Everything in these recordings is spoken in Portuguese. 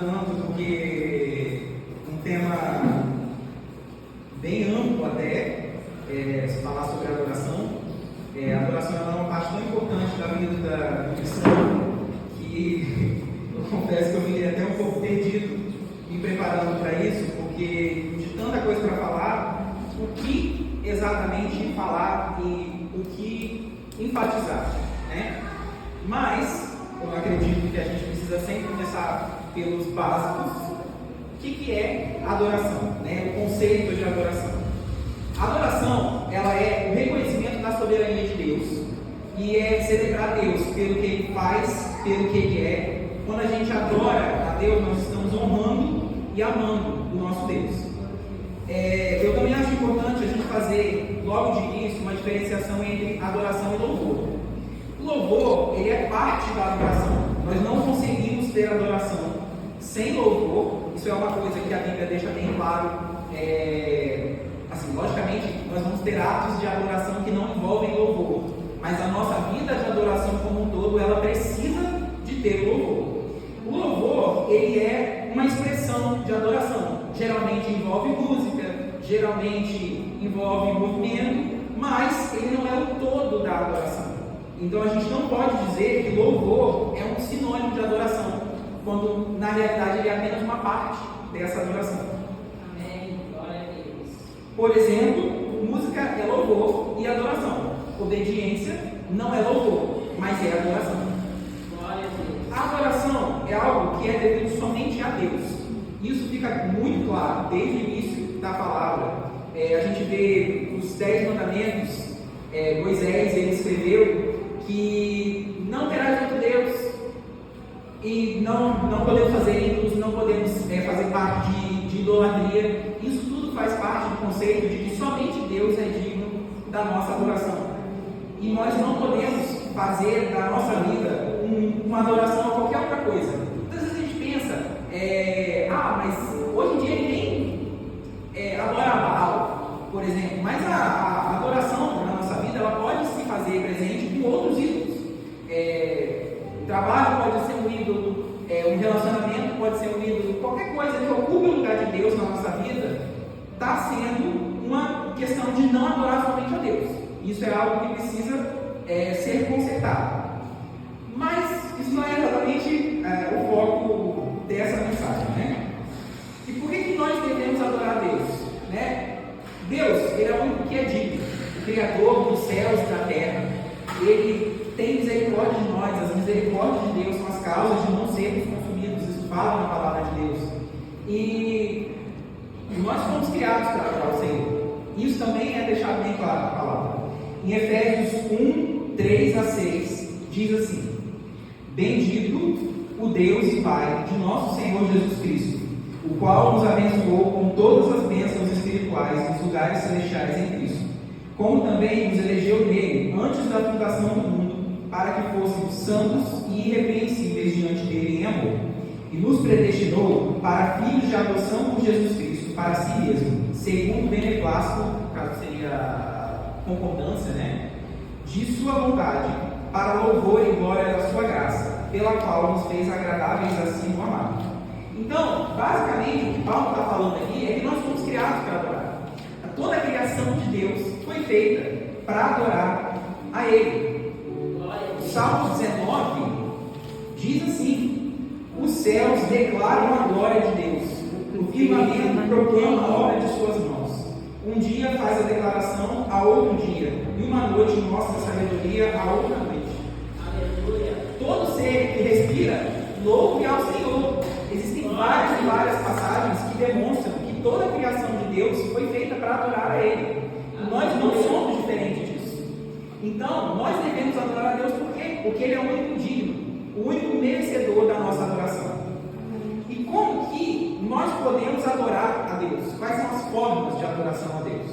tanto, porque um tema bem amplo até, se falar sobre a adoração. A adoração é uma parte tão importante da vida do cristão que eu confesso que eu fiquei até um pouco perdido me preparando para isso, porque de tanta coisa para falar, o que exatamente falar e o que enfatizar, né? Mas eu acredito que a gente precisa sempre começar pelos básicos. O que é adoração, né? O conceito de adoração. A adoração, ela é o reconhecimento da soberania de Deus e é celebrar Deus pelo que Ele faz, pelo que Ele é. Quando a gente adora a Deus, nós estamos honrando e amando o nosso Deus. Eu também acho importante a gente fazer, logo de início, uma diferenciação entre adoração e louvor. O louvor, ele é parte da adoração. Nós não conseguimos ter adoração sem louvor. Isso é uma coisa que a Bíblia deixa bem claro. Logicamente, nós vamos ter atos de adoração que não envolvem louvor, mas a nossa vida de adoração como um todo, ela precisa de ter louvor. O louvor, ele é uma expressão de adoração. Geralmente envolve música, geralmente envolve movimento, mas ele não é o todo da adoração. Então a gente não pode dizer que louvor é um sinônimo de adoração, quando na realidade ele é apenas uma parte dessa adoração. Por exemplo, música é louvor e adoração. Obediência não é louvor, mas é adoração. A adoração é algo que é devido somente a Deus. Isso fica muito claro desde o início da palavra. A gente vê os 10 mandamentos. Moisés, ele escreveu que não terás outro Deus e não podemos fazer ídolos, não podemos fazer parte de idolatria. Isso tudo faz parte do conceito de que somente Deus é digno da nossa adoração. E nós não podemos fazer da nossa vida uma adoração a qualquer outra coisa. Muitas vezes a gente pensa, mas hoje em dia ninguém adora Baal, por exemplo. Mas a adoração na nossa vida, ela pode se fazer presente com outros ídolos. O trabalho pode ser um ídolo, um relacionamento pode ser um ídolo, qualquer coisa que ocupe o lugar de Deus na nossa vida está sendo uma questão de não adorar somente a Deus. Isso é algo que precisa ser consertado. Mas isso não é exatamente o foco dessa mensagem, né? E por que nós devemos adorar a Deus? Né? Deus, Ele é o único que é digno, o Criador dos céus e da terra. Ele tem misericórdia de nós. As misericórdias de Deus são as causas de não sermos consumidos. Isso fala na palavra de Deus. E nós fomos criados para adorar o Senhor. Isso também é deixado bem claro na palavra. Em Efésios 1, 3 a 6, diz assim: Bendito o Deus e Pai de nosso Senhor Jesus Cristo, o qual nos abençoou com todas as bênçãos espirituais nos lugares celestiais em Cristo, como também nos elegeu nele antes da fundação do mundo, para que fôssemos santos e irrepreensíveis diante dele em amor, e nos predestinou para filhos de adoção por Jesus Cristo, para si mesmo, segundo o beneplácito, no caso seria concordância, né, de sua vontade, para louvor e glória da sua graça, pela qual nos fez agradáveis assim no amado. Então, basicamente, o que Paulo está falando aqui é que nós fomos criados para adorar. Toda a criação de Deus foi feita para adorar a Ele. O Salmo 19 diz assim: os céus declaram a glória de Deus, o firmamento proclama a obra de suas mãos. Um dia faz a declaração a outro dia, e uma noite mostra a sabedoria a outra noite. Aleluia. Todo ser que respira, louve ao Senhor. Existem várias e várias passagens que demonstram que toda a criação de Deus foi feita para adorar a Ele. E nós não somos diferentes disso. Então, nós devemos adorar a Deus por quê? Porque Ele é o único digno, o único merecedor da nossa adoração. E como que nós podemos adorar a Deus? Quais são as formas de adoração a Deus?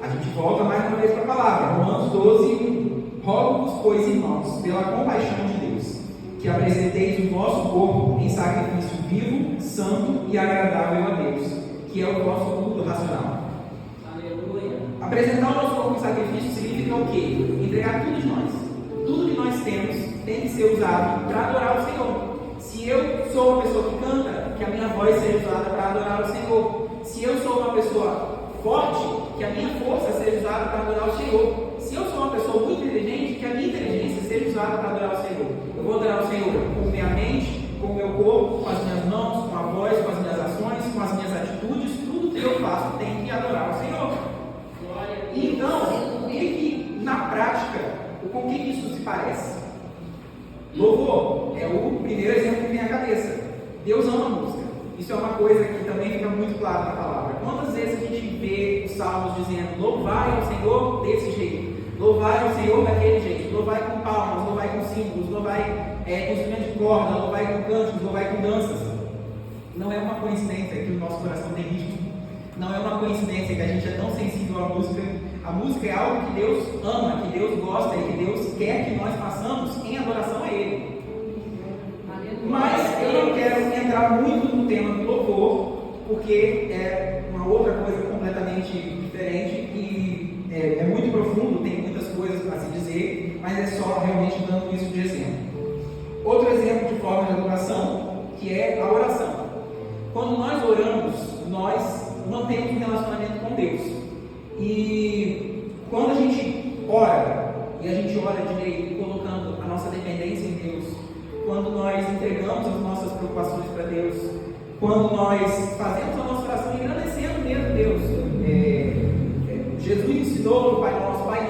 A gente volta mais uma vez para a palavra, Romanos 12, 1. Rogo-vos, pois, irmãos, pela compaixão de Deus, que apresenteis o vosso corpo em sacrifício vivo, santo e agradável a Deus, que é o vosso culto racional. Aleluia. Apresentar o nosso corpo em sacrifício significa o quê? Entregar tudo de nós. Tudo que nós temos tem que ser usado para adorar o Senhor. Se Se eu sou uma pessoa que canta, que a minha voz seja usada para adorar o Senhor. Se eu sou uma pessoa forte, que a minha força seja usada para adorar o Senhor. Se eu sou uma pessoa muito inteligente, que a minha inteligência seja usada para adorar o Senhor. Eu vou adorar o Senhor com minha mente, com o meu corpo, com as minhas mãos, com a voz, com as minhas ações, com as minhas atitudes. Tudo que eu faço tem que adorar o Senhor. Então, na prática, com o que isso se parece? Louvor é o primeiro exemplo que vem à cabeça. Deus ama a música. Isso é uma coisa que também fica muito claro na palavra. Quantas vezes a gente vê os salmos dizendo: louvai ao Senhor desse jeito, louvai ao Senhor daquele jeito, louvai com palmas, louvai com símbolos, louvai com instrumento de corda, louvai com cânticos, louvai com danças. Não é uma coincidência que o nosso coração tem ritmo. Não é uma coincidência que a gente é tão sensível à música. A música é algo que Deus ama, que Deus gosta e que Deus quer que nós façamos em adoração a Ele. Mas eu não quero entrar muito no tema do louvor, porque é uma outra coisa completamente diferente e é muito profundo, tem muitas coisas a se dizer, mas é só realmente dando isso de exemplo. Outro exemplo de forma de adoração, que é a oração. Quando nós oramos, nós mantemos um relacionamento com Deus. E quando a gente ora, e a gente ora direito, colocando a nossa dependência em Deus, quando nós entregamos as nossas preocupações para Deus, quando nós fazemos a nossa oração engrandecendo mesmo Deus, Jesus ensinou no Pai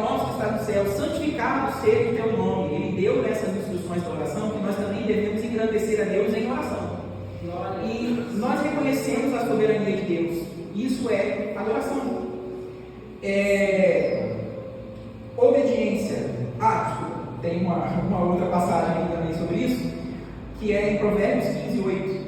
Nosso que está no céu, santificado seja o teu nome. Ele deu nessas instruções da oração que nós também devemos engrandecer a Deus em oração. E nós reconhecemos a soberania de Deus. Isso é adoração. Obediência. Desculpa, tem uma outra passagem aqui também sobre isso, que é em Provérbios 15:8.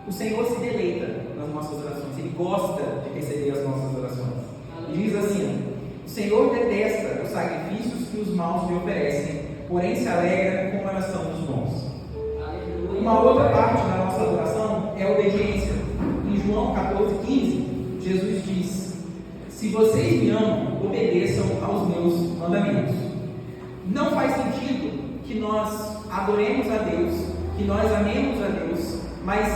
O Senhor se deleita nas nossas orações, Ele gosta de receber as nossas orações. Diz assim: o Senhor detesta os sacrifícios que os maus lhe oferecem, porém se alegra com a oração dos bons. Uma outra parte da nossa adoração é a obediência. Em João 14:15, Jesus diz: se vocês me amam, obedeçam aos meus mandamentos. Não faz sentido que nós adoremos a Deus, que nós amemos a Deus, mas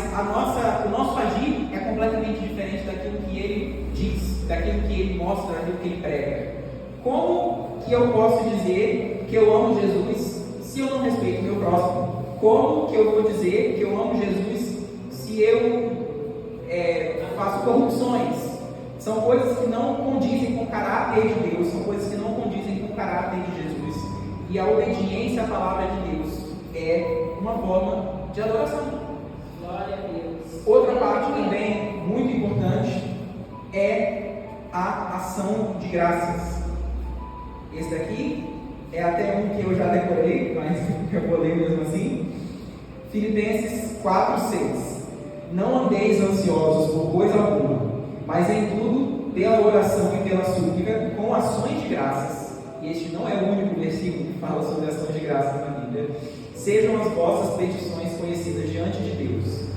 o nosso agir é completamente diferente daquilo que Ele diz, daquilo que Ele mostra, daquilo que Ele prega. Como que eu posso dizer que eu amo Jesus se eu não respeito o meu próximo? Como que eu vou dizer que eu amo Jesus se eu faço corrupções? São coisas que não condizem com o caráter de Deus, são coisas que não condizem com o caráter de Jesus. E a obediência à palavra de Deus é uma forma de adoração. Glória a Deus. Outra parte também muito importante é a ação de graças. Esse daqui é até um que eu já decorei, mas eu vou ler mesmo assim. Filipenses 4:6. Não andeis ansiosos por coisa alguma, mas em tudo, pela oração e pela súplica, com ações de graças. E este não é o único versículo que fala sobre ações de graças na Bíblia. Sejam as vossas petições conhecidas diante de Deus.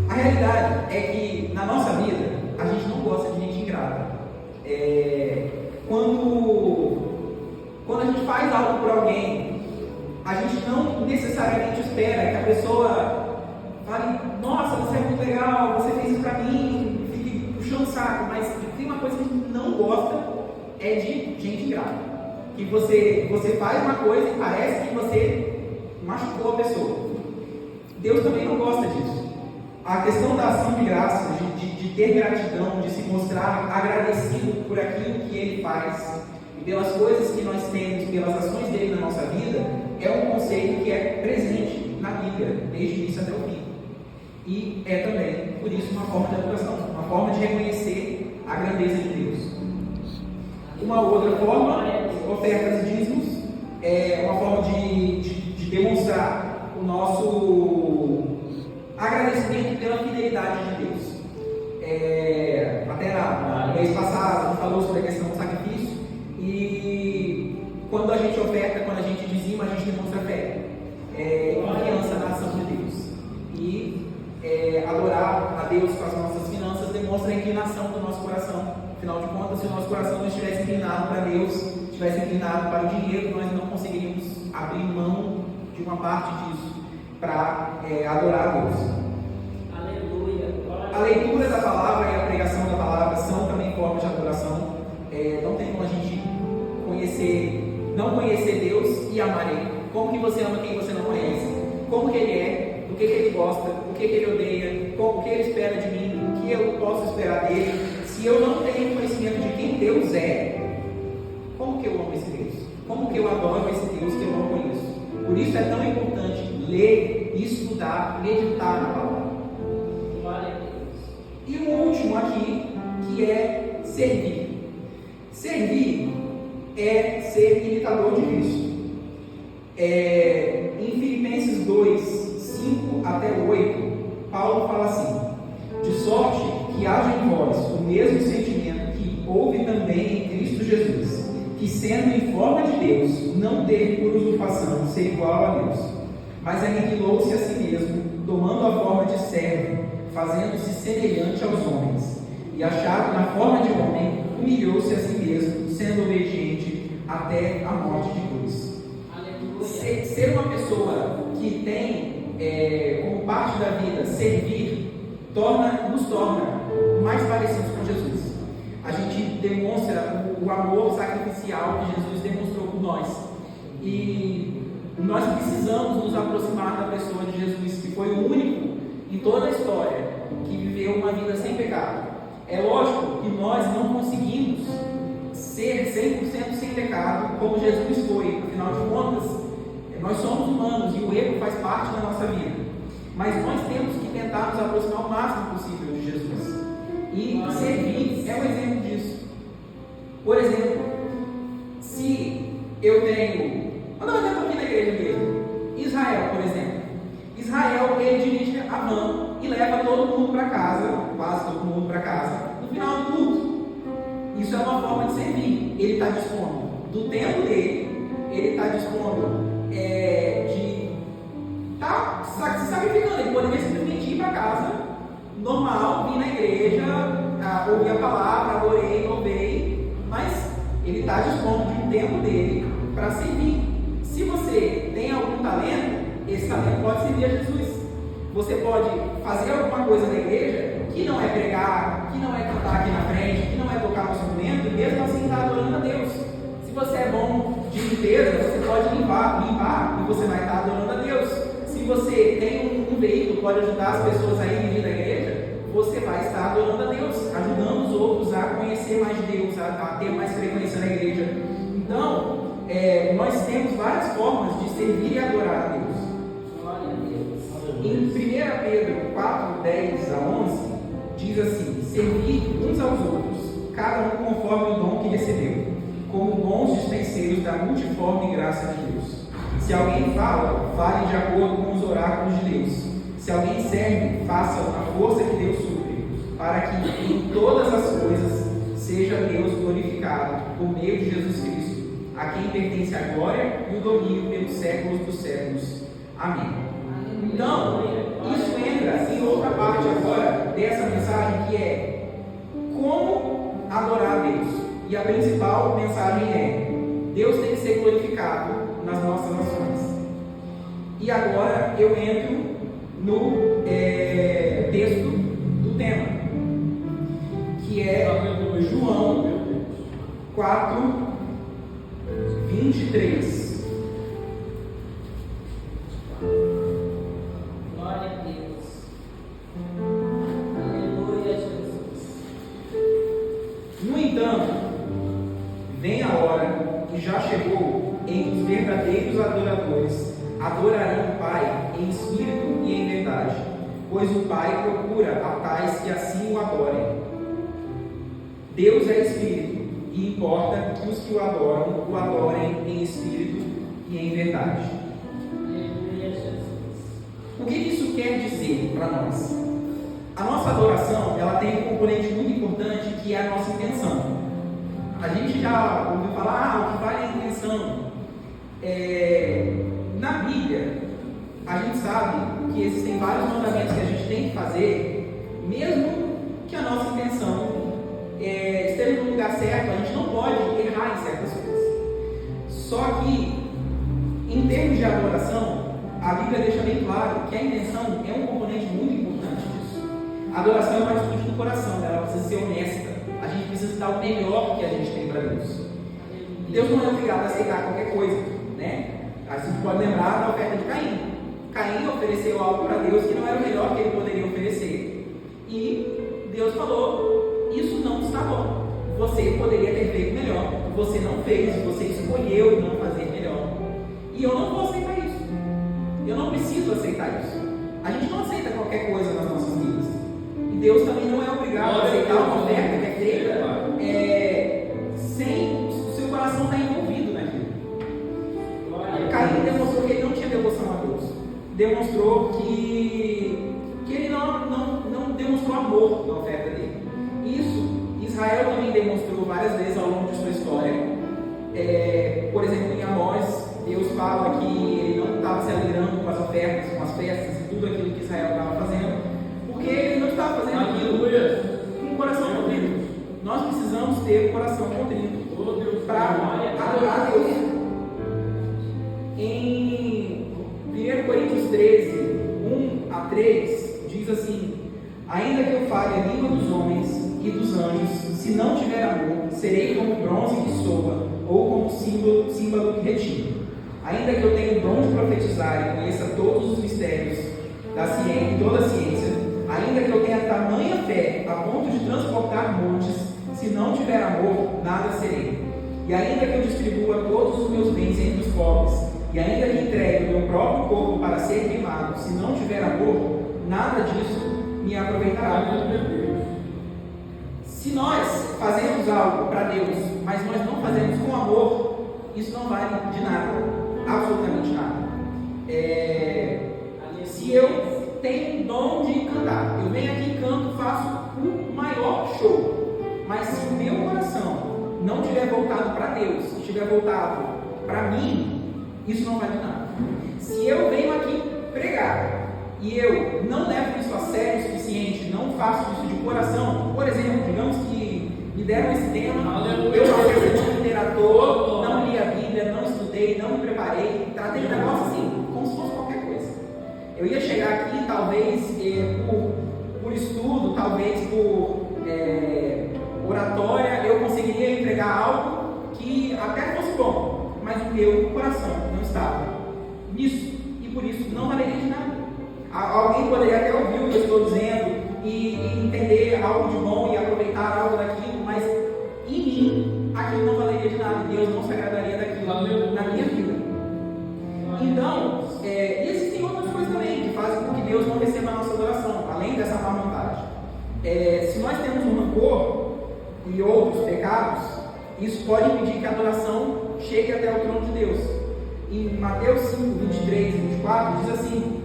A realidade é que na nossa vida a gente não gosta de gente ingrata. Quando a gente faz algo por alguém, a gente não necessariamente espera que a pessoa fale: nossa, você é muito legal, você fez isso pra mim, fique puxando o saco. Mas tem uma coisa que a gente não gosta, é de gente ingrata. Que você faz uma coisa e parece que você machucou a pessoa. Deus também não gosta disso. A questão da ação de graça, de ter gratidão, de se mostrar agradecido por aquilo que Ele faz e pelas coisas que nós temos, pelas ações dele na nossa vida, é um conceito que é presente na Bíblia, desde o início até o fim. E é também, por isso, uma forma de adoração, uma forma de reconhecer a grandeza de Deus. Uma outra forma, ofertas e dízimos, é uma forma de demonstrar o nosso agradecimento pela fidelidade de Deus. Até no mês passado, a gente falou sobre a questão do sacrifício, e quando a gente oferta, quando a gente dizima, a gente demonstra fé, confiança na ação de Deus. E adorar a Deus com as nossas finanças demonstra a inclinação do nosso coração. Afinal de contas, se o nosso coração não estivesse inclinado para Deus, estivesse inclinado para o dinheiro, nós não conseguiríamos abrir mão de uma parte disso. para adorar a Deus. Aleluia. A leitura da palavra e a pregação da palavra são também formas de adoração. Não tem como a gente não conhecer Deus e amar Ele. Como que você ama quem você não conhece? Como que Ele é? Do que Ele gosta? O que Ele odeia? O que Ele espera de mim? O que eu posso esperar dele? Se eu não tenho conhecimento de quem Deus é, como que eu amo esse Deus? Como que eu adoro esse Deus que eu não conheço? Por isso é tão importante ler, estudar, meditar na palavra. Glória a Deus. E o último aqui, que é servir. Servir é ser imitador de Cristo. Em Filipenses 2, 5 até 8, Paulo fala assim: de sorte que haja em vós o mesmo sentimento que houve também em Cristo Jesus, que sendo em forma de Deus, não teve por usurpação ser igual a Deus, mas aniquilou-se a si mesmo, tomando a forma de servo, fazendo-se semelhante aos homens, e achado na forma de homem, humilhou-se a si mesmo, sendo obediente até a morte de cruz. Ser uma pessoa que tem como parte da vida servir, nos torna mais parecidos com Jesus. A gente demonstra o amor sacrificial que Jesus demonstrou por nós. E nós precisamos nos aproximar da pessoa de Jesus, que foi o único em toda a história que viveu uma vida sem pecado. É lógico que nós não conseguimos ser 100% sem pecado como Jesus foi. Afinal de contas, nós somos humanos e o erro faz parte da nossa vida. Mas nós temos que tentar nos aproximar o máximo possível de Jesus. E servir é um exemplo disso. Por exemplo, se eu tenho... Vou dar um exemplo aqui na igreja mesmo. Israel, por exemplo. Israel, ele dirige a van e leva todo mundo para casa, quase todo mundo para casa, no final do culto. Isso é uma forma de servir. Ele está dispondo do tempo dele, ele está dispondo de estar se sacrificando. Ele poderia simplesmente ir para casa, normal, vir na igreja, ouvir a palavra, adorei, louvei, mas ele está dispondo de um tempo dele para servir. Se você tem algum talento, esse talento pode servir a Jesus. Você pode fazer alguma coisa na igreja que não é pregar, que não é cantar aqui na frente, que não é tocar no instrumento, e mesmo assim está adorando a Deus. Se você é bom de limpeza, você pode limpar e você vai estar adorando a Deus. Se você tem um veículo, pode ajudar as pessoas a irem da igreja, você vai estar adorando a Deus, ajudando os outros a conhecer mais de Deus, a ter mais frequência na igreja. Então, nós temos várias formas de servir e adorar a Deus. Em 1 Pedro 4, 10 a 11, diz assim: servir uns aos outros, cada um conforme o dom que recebeu, como bons dispenseiros da multiforme graça de Deus. Se alguém fala, fale de acordo com os oráculos de Deus. Se alguém serve, faça a força que Deus supre, para que em todas as coisas seja Deus glorificado por meio de Jesus Cristo, a quem pertence a glória e o domínio pelos séculos dos séculos. Amém. Então, isso entra em outra parte agora dessa mensagem, que é como adorar a Deus. E a principal mensagem é: Deus tem que ser glorificado nas nossas ações. E agora eu entro no texto do tema, que é João 4, 23. Glória a Deus. Aleluia, Jesus. No entanto, vem a hora, e já chegou, em que os verdadeiros adoradores adorarão o Pai em espírito e em verdade, pois o Pai procura a tais que assim o adorem. Deus é espírito, e importa que os que o adoram o adorem em espírito e em verdade. Aleluia, Jesus. O que isso quer dizer para nós? A nossa adoração, ela tem um componente muito importante, que é a nossa intenção. A gente já ouviu falar, o que vale é a intenção. Na Bíblia, a gente sabe que existem vários mandamentos que a gente tem que fazer, mesmo que a nossa intenção esteja no lugar certo. A gente não pode errar em certas coisas. Só que, em termos de adoração, a a Bíblia deixa bem claro que a intenção é um componente muito importante disso. A adoração é uma atitude do coração, né? Ela precisa ser honesta. A gente precisa dar o melhor que a gente tem para Deus. Deus não é obrigado a aceitar qualquer coisa, né? A gente pode lembrar da oferta de Caim. Caim ofereceu algo para Deus que não era o melhor que ele poderia oferecer. E Deus falou: isso não está bom. Você poderia ter feito melhor. Você não fez, você escolheu não fazer melhor. E eu não vou aceitar isso. Eu não preciso aceitar isso. A gente não aceita qualquer coisa nas nossas vidas. E Deus também não é obrigado a aceitar uma oferta que é feita sem o seu coração estar envolvido naquilo. Caim demonstrou que ele não tinha devoção a Deus. Demonstrou que ele não demonstrou amor na oferta dele. Isso Israel também demonstrou várias vezes ao longo de sua história. Por exemplo, em Amós, Deus fala que ele não estava se alegrando com as ofertas, com as festas e tudo aquilo que Israel estava fazendo, porque ele não estava fazendo aquilo com o coração contrito. Nós precisamos ter o coração contrito para adorar a Deus. Em 1 Coríntios 13, 1 a 3, diz assim: ainda que eu fale a língua dos homens e dos anjos, se não tiver amor, serei como bronze que soa, ou como símbolo que retine. Ainda que eu tenha o dom de profetizar e conheça todos os mistérios da ciência, toda a ciência, ainda que eu tenha tamanha fé a ponto de transportar montes, se não tiver amor, nada serei. E ainda que eu distribua todos os meus bens entre os pobres, e ainda que entregue o meu próprio corpo para ser queimado, se não tiver amor, nada disso me aproveitará. Se nós fazemos algo para Deus, mas nós não fazemos com amor, isso não vale de nada, absolutamente nada. Se eu tenho o dom de cantar, eu venho aqui, canto, faço o maior show, mas se o meu coração não estiver voltado para Deus, estiver voltado para mim, isso não vale de nada. Se eu venho aqui pregar e eu não levo isso a sério o suficiente, não faço isso de coração, por exemplo, digamos que me deram esse tema, eu não recebi literatura, não li a Bíblia, não estudei, não me preparei, tratei de negócio assim, como se fosse qualquer coisa. Eu ia chegar aqui, talvez por estudo, talvez por oratória, eu conseguiria entregar algo que até fosse bom, mas o meu coração não estava nisso, e por isso não valeria de nada. Alguém poderia até ouvir o que eu estou dizendo e entender algo de bom e aproveitar algo daquilo, mas em mim aquilo não valeria de nada. Deus não se agradaria daquilo na minha vida. Então, existem outras coisas também que fazem com que Deus não receba a nossa adoração, além dessa má vontade. Se nós temos um rancor e outros pecados, isso pode impedir que a adoração chegue até o trono de Deus. Em Mateus 5, 23 e 24 diz assim: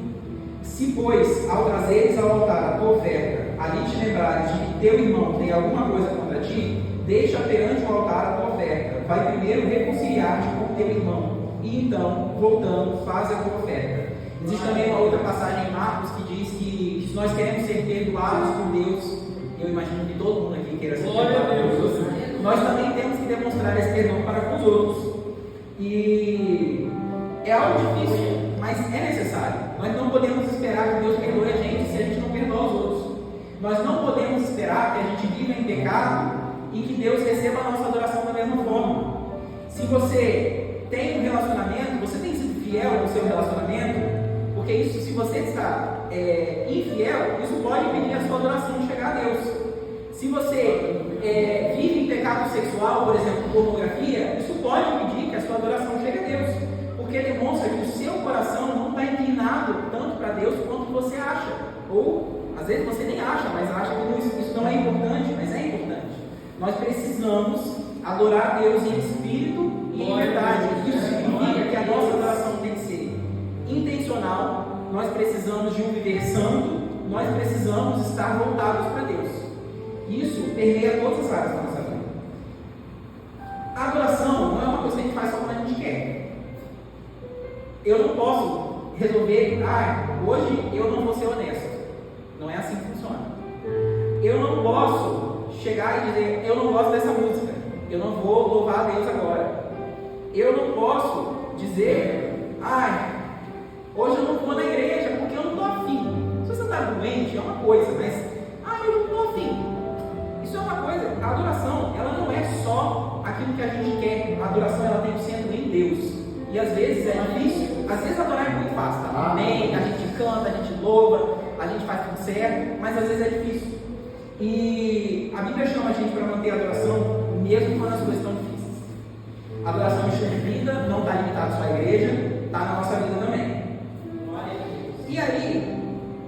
se, pois, ao trazeres ao altar a tua oferta, ali te lembrares de que teu irmão tem alguma coisa contra ti, deixa perante o altar a tua oferta, vai primeiro reconciliar-te com teu irmão, e então, voltando, faz a tua oferta. Existe também uma outra passagem em Marcos que diz que se nós queremos ser perdoados por Deus, eu imagino que todo mundo aqui queira ser perdoado por Deus, nós também temos que demonstrar esse perdão para com os outros. E é algo difícil, mas é necessário. Nós não podemos esperar que Deus perdoe a gente se a gente não perdoa os outros. Nós não podemos esperar que a gente viva em pecado e que Deus receba a nossa adoração da mesma forma. Se você tem um relacionamento, você tem sido fiel no seu relacionamento, porque isso, se você está infiel, isso pode impedir a sua adoração de chegar a Deus. Se você vive em pecado sexual, por exemplo, pornografia, isso pode impedir que a sua adoração chegue a Deus, porque demonstra que o seu coração não está inclinado tanto para Deus quanto você acha, ou às vezes você nem acha, mas acha que isso não é importante, mas é importante. Nós precisamos adorar a Deus em espírito e em verdade. Isso significa que a nossa adoração tem que ser intencional, nós precisamos de um viver santo, nós precisamos estar voltados para Deus. Isso permeia todas as áreas da nossa vida. A adoração não é uma coisa que a gente faz só quando a gente quer. Eu não posso resolver, hoje eu não vou ser honesto. Não é assim que funciona. Eu não posso chegar e dizer, eu não gosto dessa música, eu não vou louvar a Deus agora. Eu não posso dizer, Hoje eu não vou na igreja porque eu não estou afim. Se você está doente, é uma coisa, mas eu não estou afim. Isso é uma coisa. A adoração, ela não é só aquilo que a gente quer. A adoração, ela tem o centro em Deus. E às vezes é difícil. Às vezes adorar é muito fácil, tá? Amém, a gente canta, a gente louva, a gente faz tudo certo, mas às vezes é difícil. E a Bíblia chama a gente para manter a adoração mesmo quando as coisas estão difíceis. A adoração é um estilo de vida, não está limitado só à igreja, está na nossa vida também. E aí,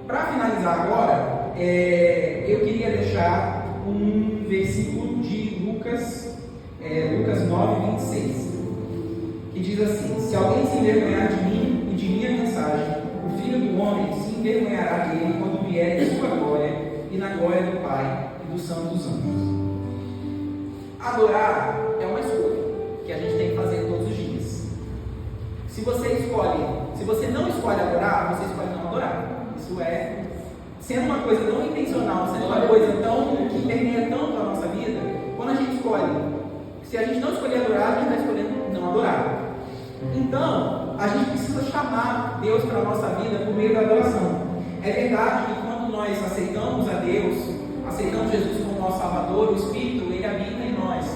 para finalizar agora, eu queria deixar um versículo de Lucas 9, 26, que diz assim: se alguém se envergonhar de mim e de minha mensagem, o Filho do Homem se envergonhará dele quando vier em sua glória e na glória do Pai e do Santo dos Anjos. Adorar é uma escolha que a gente tem que fazer todos os dias. Se você não escolhe adorar, você escolhe não adorar. Isso é, sendo uma coisa não intencional, sendo uma coisa que permeia tanto a nossa vida, quando a gente escolhe, se a gente não escolher adorar, a gente está escolhendo não adorar. Então, a gente precisa chamar Deus para a nossa vida por meio da adoração. É verdade que quando nós aceitamos a Deus, aceitamos Jesus como nosso Salvador, o Espírito, Ele habita em nós.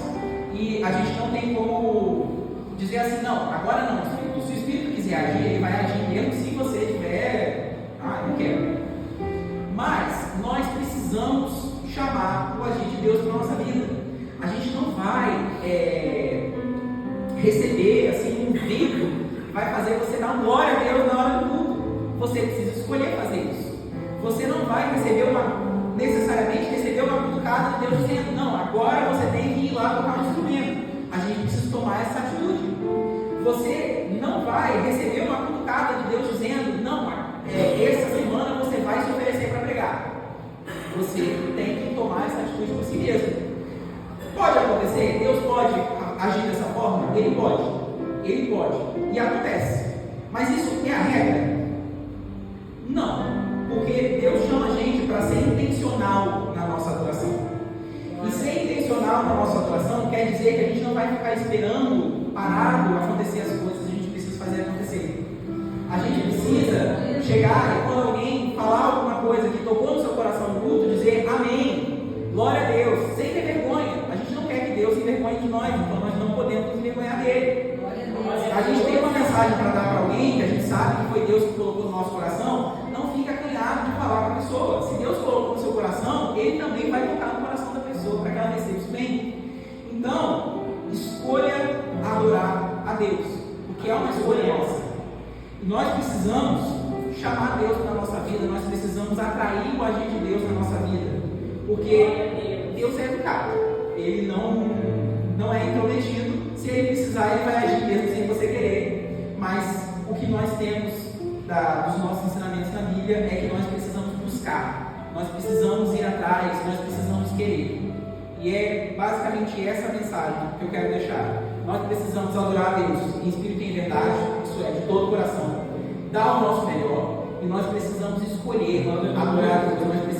E a gente não tem como dizer assim, não, agora não, Espírito. Se o Espírito quiser agir, Ele vai agir mesmo se você tiver, não quero. Mas nós precisamos chamar o agir de Deus para a nossa vida. A gente não vai receber assim um vento que vai fazer você dar glória a Deus na hora do culto. Você precisa escolher fazer isso. Você não vai necessariamente receber uma cutucada de Deus dizendo, não, agora você tem que ir lá tocar um instrumento. A gente precisa tomar essa atitude. Você não vai receber uma cutucada de Deus dizendo, não, essa semana você vai se oferecer para pregar. Você tem que tomar essa atitude por si mesmo. Pode acontecer? Deus pode agir dessa forma? Ele pode. Ele pode. E acontece. Mas isso é a regra? Não. Porque Deus chama a gente para ser intencional na nossa adoração. E ser intencional na nossa adoração quer dizer que a gente não vai ficar esperando parado acontecer as coisas. A gente precisa fazer acontecer. A gente precisa chegar e quando alguém falar alguma coisa que tocou no seu coração no culto, dizer amém, glória a Deus, sem ter vergonha. A gente não quer que Deus se envergonhe de nós, então nós não podemos nos envergonhar dele. A gente tem uma mensagem para dar para alguém que a gente sabe que foi Deus que colocou no nosso coração, não fica acanhado de falar para a pessoa. Se Deus colocou no seu coração, Ele também vai tocar no coração da pessoa para que ela receba isso bem. Então, escolha adorar a Deus, porque é uma escolha nossa. E nós precisamos chamar Deus para a nossa vida, nós precisamos atrair o agir de Deus na nossa vida, porque Deus é educado, Ele não é intrometido. Se Ele precisar, Ele vai agir mesmo sem você querer. Mas o que nós temos dos nossos ensinamentos na Bíblia é que nós precisamos buscar, nós precisamos ir atrás, nós precisamos querer. E é basicamente essa mensagem que eu quero deixar. Nós precisamos adorar a Deus em espírito e em verdade, isso é, de todo o coração, dar o nosso melhor, e nós precisamos escolher adorar a Deus.